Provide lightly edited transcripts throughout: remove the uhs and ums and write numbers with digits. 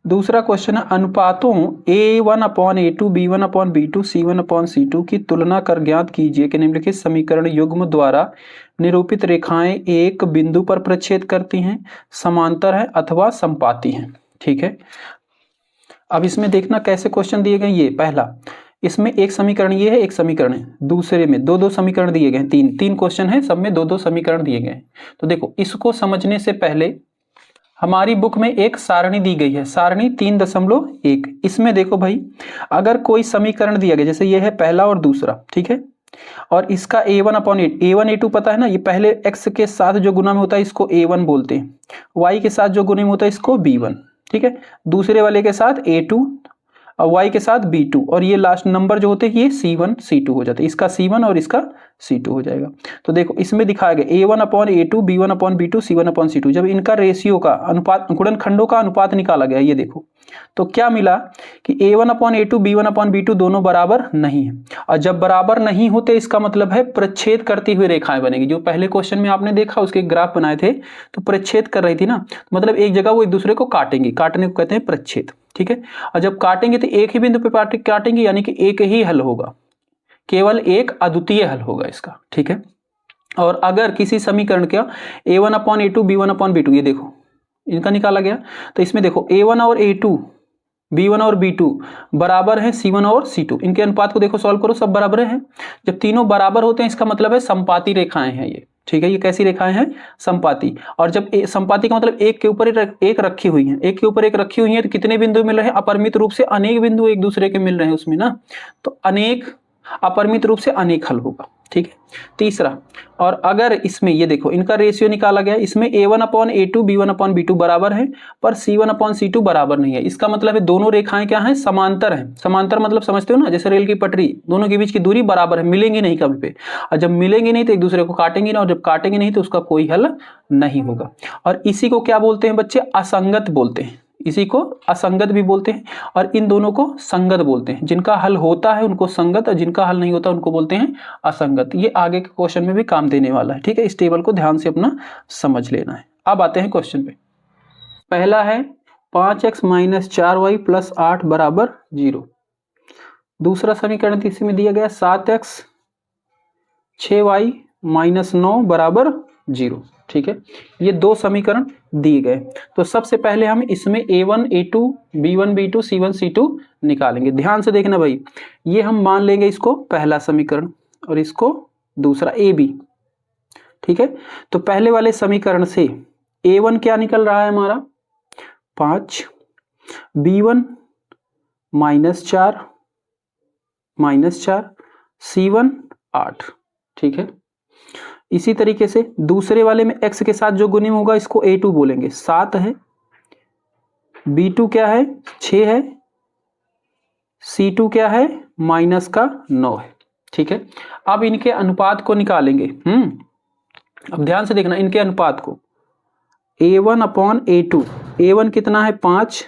दूसरा क्वेश्चन है अनुपातों A1/A2 B1/B2 C1/C2 की तुलना कर ज्ञात कीजिए कि निम्नलिखित समीकरण युग्म द्वारा निरूपित रेखाएं एक बिंदु पर प्रच्छेद करती हैं, समांतर हैं अथवा समपाती हैं। ठीक है, अब इसमें देखना कैसे क्वेश्चन दिए गए। ये पहला, इसमें एक समीकरण ये है, एक समीकरण है, दूसरे में दो दो समीकरण दिए गए हैं, तीन क्वेश्चन है, सब में दो दो समीकरण दिए गए हैं। तो देखो, इसको समझने से पहले हमारी बुक में एक सारणी दी गई है, सारणी 3.1। इसमें देखो भाई, अगर कोई समीकरण दिया गया, जैसे ये है पहला और दूसरा, ठीक है, और इसका A1/8 A1 A2 पता है ना, ये पहले x के साथ जो गुना में होता है इसको A1 बोलते हैं, y के साथ जो गुना में होता है इसको B1, ठीक है, दूसरे वाले के साथ A2 और y के साथ B2, और ये लास्ट नंबर जो होते हैं ये C1 C2 हो जाता है, इसका C1 और इसका C2 हो जाएगा। तो देखो इसमें दिखाया गया A1/A2 B1/B2 C1/C2, जब इनका रेशियो का अनुपात, गुणनखंडों का अनुपात निकाला गया, ये देखो तो क्या मिला कि A1/A2 B1/B2 दोनों बराबर नहीं है, और जब बराबर नहीं होते इसका मतलब है प्रच्छेद करती हुई रेखाएं बनेगी। जो पहले क्वेश्चन में आपने देखा उसके ग्राफ बनाए थे तो प्रच्छेद कर रही थी ना, मतलब एक जगह वो एक दूसरे को काटेंगी, काटने को कहते हैं प्रच्छेद। ठीक है, और जब काटेंगे तो एक ही बिंदु पे काटेंगे, यानी कि एक ही हल होगा, केवल एक अद्वितीय हल होगा इसका। ठीक है, और अगर किसी समीकरण का A1/A2 B1/B2, ये देखो इनका निकाला गया, तो इसमें देखो A1 और A2 B1 और B2 बराबर है C1 और C2, इनके अनुपात को देखो सॉल्व करो, सब बराबर हैं। जब तीनों बराबर होते हैं इसका मतलब है समपाती रेखाएं हैं ये। ठीक है, ये कैसी रेखाएं हैं? समपाती। और जब समपाती का मतलब एक के ऊपर एक रखी हुई है, एक के ऊपर एक रखी हुई है, तो कितने बिंदु मिल रहे हैं? अपरिमित रूप से अनेक बिंदु एक दूसरे के मिल रहे हैं उसमें ना, तो अनेक, अपरिमित रूप से अनेक हल होगा। ठीक है, तीसरा, और अगर इसमें ये देखो इनका रेशियो निकाला गया, इसमें A1/A2 B1/B2 बराबर है, पर C1/C2 बराबर नहीं है, इसका मतलब है दोनों रेखाएं क्या हैं? समांतर हैं। समांतर मतलब समझते हो ना, जैसे रेल की पटरी, दोनों के बीच की दूरी बराबर है, मिलेंगी नहीं कभी पे, और जब मिलेंगे नहीं तो एक दूसरे को काटेंगे ना, और जब काटेंगे नहीं तो उसका कोई हल नहीं होगा। और इसी को क्या बोलते हैं बच्चे? असंगत बोलते हैं, इसी को असंगत भी बोलते हैं, और इन दोनों को संगत बोलते हैं। जिनका हल होता है उनको संगत, और जिनका हल नहीं होता उनको बोलते हैं असंगत। ये आगे के क्वेश्चन में भी काम देने वाला है। ठीक है, इस टेबल को ध्यान से अपना समझ लेना है। अब आते हैं क्वेश्चन पे। पहला है 5x - 4y + 8 = 0। दूसरा समीकरण इसमें दिया गया 7x 6y - 9 = 0। ठीक है, ये दो समीकरण दिए गए। तो सबसे पहले हम इसमें A1 A2 B1 B2 C1 C2 निकालेंगे। ध्यान से देखना भाई, ये हम मान लेंगे इसको पहला समीकरण और इसको दूसरा AB। ठीक है, तो पहले वाले समीकरण से A1 क्या निकल रहा है हमारा? 5, B1 -4 C1 8। ठीक है, इसी तरीके से दूसरे वाले में x के साथ जो गुणित होगा इसको A2 बोलेंगे, 7 है, B2 क्या है? 6 है, C2 क्या है? -9 है। ठीक है, अब इनके अनुपात को निकालेंगे। अब ध्यान से देखना इनके अनुपात को। A1/A2, A1 कितना है? 5,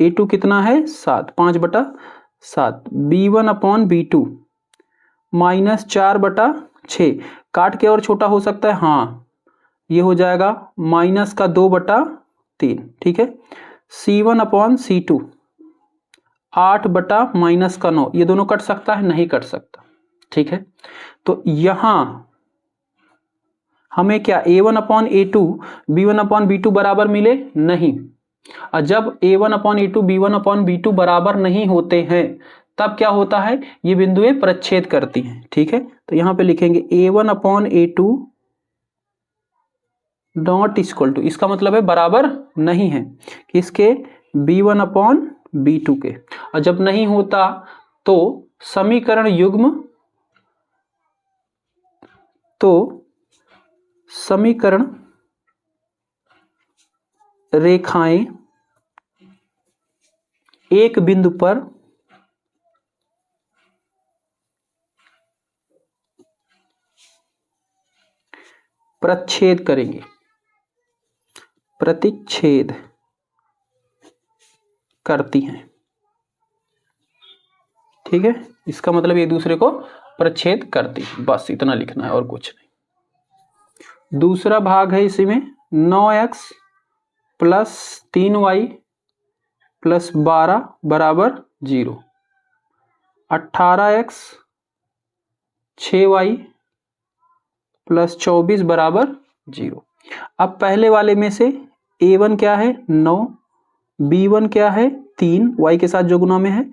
A2 कितना है? 7, 5/7। B1/B2 -4/6, काट के और छोटा हो सकता है, हाँ ये हो जाएगा -2/3। ठीक है, C1/C2 8/-9, ये दोनों कट सकता है? नहीं कट सकता। ठीक है, तो यहां हमें क्या A1/A2 B1/B2 बराबर मिले? नहीं। और जब A1/A2 B1/B2 बराबर नहीं होते हैं तब क्या होता है? ये बिंदुएं प्रच्छेद करती हैं। ठीक है, तो यहां पे लिखेंगे A1/A2 नॉट इक्वल टू, इसका मतलब है बराबर नहीं है किसके? B1/B2 के। और जब नहीं होता तो समीकरण रेखाएं एक बिंदु पर प्रतिच्छेद करती हैं। ठीक है, इसका मतलब एक दूसरे को प्रतिच्छेद करती है, बस इतना लिखना है और कुछ नहीं। दूसरा भाग है इसी में 9x + 3y प्लस 12 बराबर 0, 18x 6y प्लस 24 बराबर 0। अब पहले वाले में से a1 क्या है 9, b1 क्या है 3 y के साथ जो गुना में है,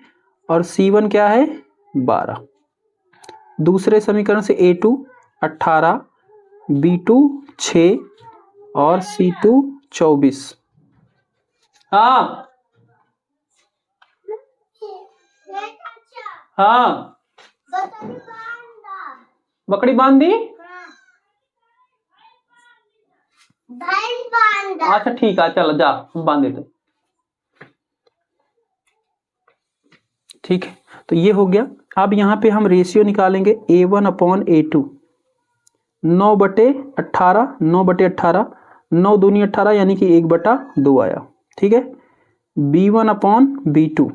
और c1 क्या है 12। दूसरे समीकरण से a2 18, b2 6 और c2 24। हाँ हाँ बकरी बांध दी। अच्छा ठीक है, चलो जा बांध देते। ठीक है, तो ये हो गया। अब यहाँ पे हम रेशियो निकालेंगे a1/a2। 9/18, 9/18, 9 दूनी 18 यानी कि 1/2 आया। ठीक है, b1/b2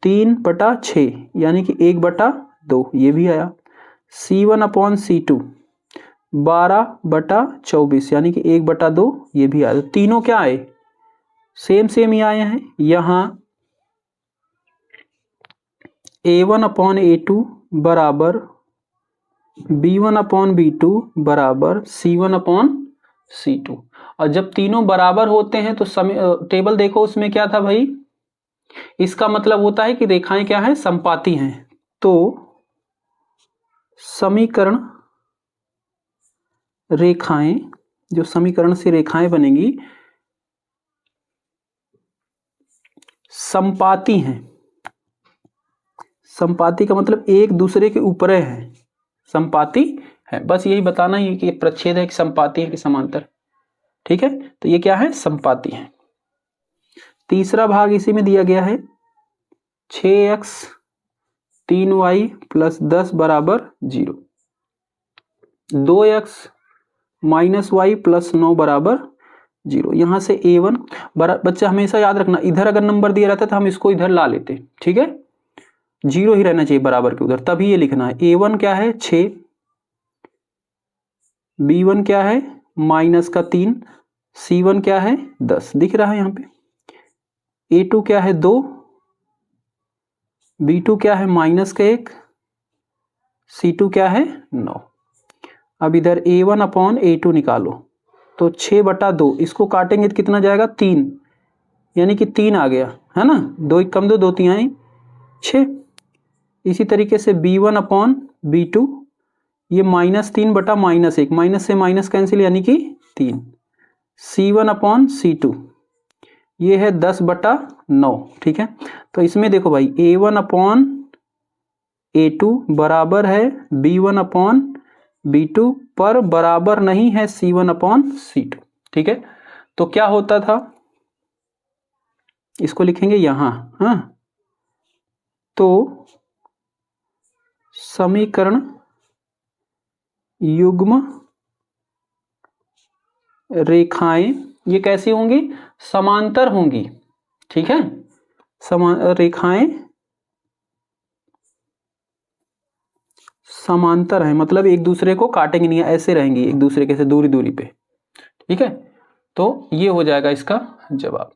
3/6 यानी कि 1/2 ये भी आया। c1/c2 12/24 यानी कि 1/2 ये भी आया। तो तीनों क्या आए, सेम ही आए हैं। यहाँ a1/a2 बराबर b1/b2 बराबर c1/c2। और जब तीनों बराबर होते हैं तो टेबल देखो, उसमें क्या था भाई, इसका मतलब होता है कि रेखाएं क्या हैं, समपाती हैं। तो समीकरण रेखाएं, जो समीकरण से रेखाएं बनेंगी समपाती हैं। समपाती का मतलब एक दूसरे के ऊपर है, समपाती है। बस यही बताना ही कि प्रच्छेद है कि समपाती है कि समांतर। ठीक है, तो ये क्या है, समपाती है। तीसरा भाग इसी में दिया गया है 6x 3y प्लस 10 बराबर 0, 2x माइनस y प्लस 9 बराबर 0। यहां से a1 बच्चा हमेशा याद रखना, इधर अगर नंबर दिया रहता तो हम इसको इधर ला लेते। ठीक है, 0 ही रहना चाहिए बराबर के उधर, तभी ये लिखना है। a1 क्या है 6, b1 क्या है माइनस का 3, c1 क्या है 10 दिख रहा है यहाँ पे। a2 क्या है 2, b2 क्या है माइनस का 1, c2 क्या है 9। अब इधर a1/a2 निकालो, तो 6/2 इसको काटेंगे तो कितना जाएगा 3, यानी कि 3 आ गया है ना। 2 1 कम 2, 2 3 आए 6। इसी तरीके से b1/b2 ये -3/-1, माइनस से माइनस कैंसिल यानी कि 3। c1/c2 ये है 10/9। ठीक है, तो इसमें देखो भाई a1/a2 बराबर है b1/b2 पर बराबर नहीं है c1/c2। ठीक है, तो क्या होता था, इसको लिखेंगे यहां। हाँ, तो समीकरण युग्म रेखाएं ये कैसी होंगी, समांतर होंगी। ठीक है, रेखाएं समांतर है, मतलब एक दूसरे को काटेंगे नहीं, ऐसे रहेंगी एक दूसरे के से दूरी दूरी पे। ठीक है, तो ये हो जाएगा इसका जवाब।